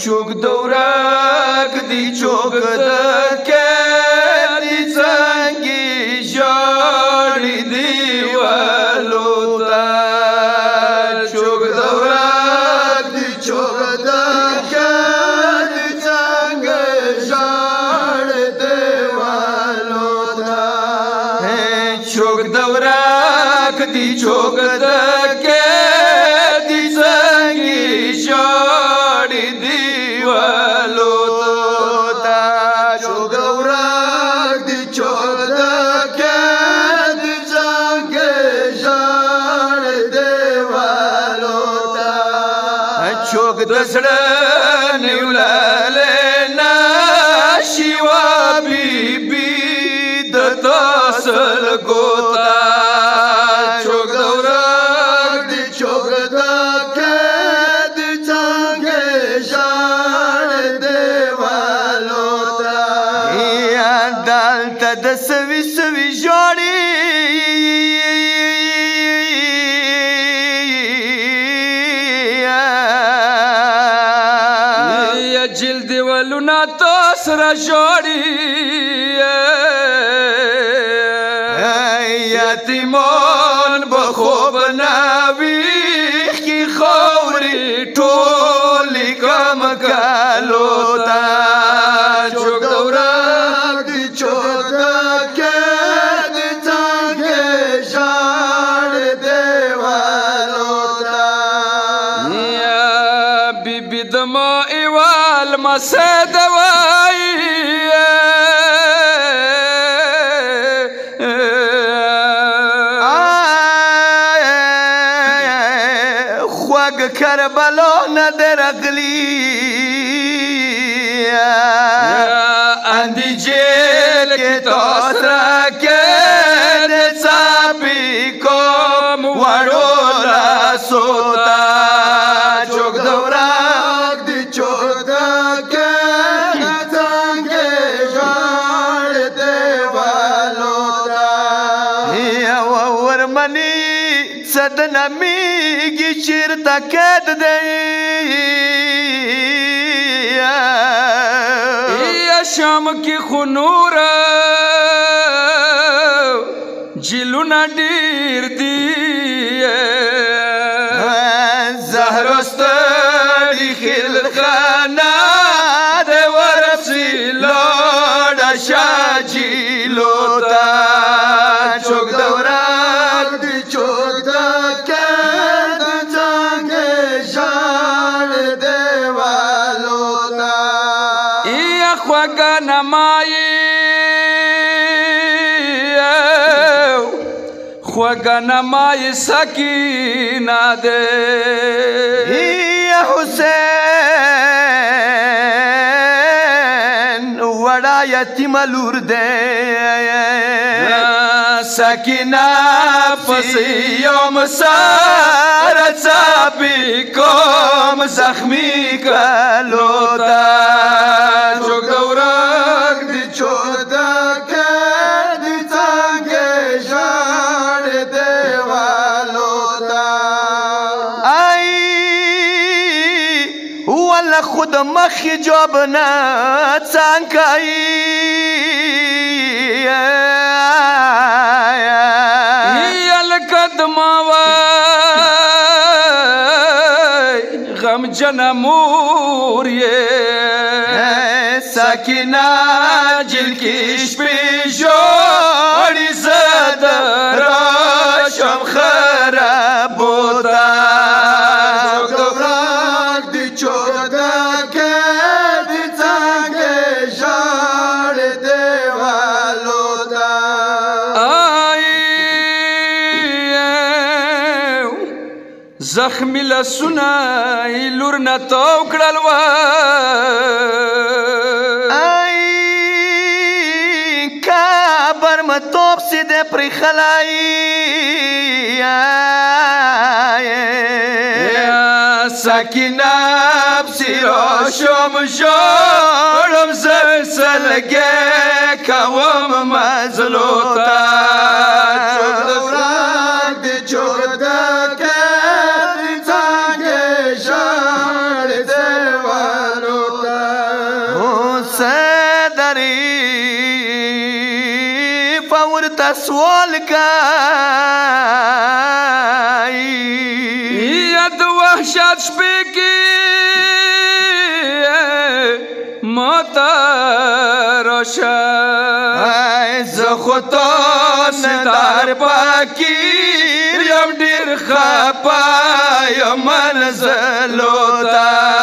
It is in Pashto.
چوک دورک دی چوک دکی څنګه ژړې دیوالو ته چوک دورک دی چوک دکی څنګه ژړې دیوالو ته چوک دورک دی چوک دکی چوک دسړه نیولې نشي وا بیبي د تاسل ګوتا چوک دورک دی چوک دکې د څنګه ژړ دیوالو ته یا دلته د سوي سوي ژړې جلد ولونا تاسرا جوړي یتیمان بخوب نوی کی خوري ټولې کم کالو تا چوک دورک دی چوک دکې دی څنګه ژړ دیوالو تا یا بیبي د ما مسد وای خوږ کربلا نه درغلی اندی جیل کې تاسرا کې د صاحب کوم وړو لاسو ته چوک دورک دی چوک صدنا میگی چیرته کد دی یا شام کی خنور جلونا ډیر دی زهرستړي خلخانه د ورسي لوډ شاجیلو تا چوک دورک دی چوک خوگنمای سکینه ده حسین وڑا یتیم لور ده سکینه پس یوم سر چاپی کم زخمی کلو تا چوک دورک دی چوک دکې دی څنګه ژړ دیوالو ته ای ولا خود مخ جواب نه څنګه غم جنمور یہ سکینہ جل کی شپی جوڑی زد راشم خراب ہوتا چوک دورک دی چوک دکې دی څنګه ژړ دیوالو ته زخمی لسونه لور نه تاو کړل و ای کابر متوب سي د پرې خلای سکینه پسې راشم ژړم زه سلګې کوم مزلو ته چوک دورک دی چوک دکې ورته سوال کوي یا د وحشت شپې کې ماته راشه زه خو تا نه در فقیر یم ډېر خفه یم منزلو ته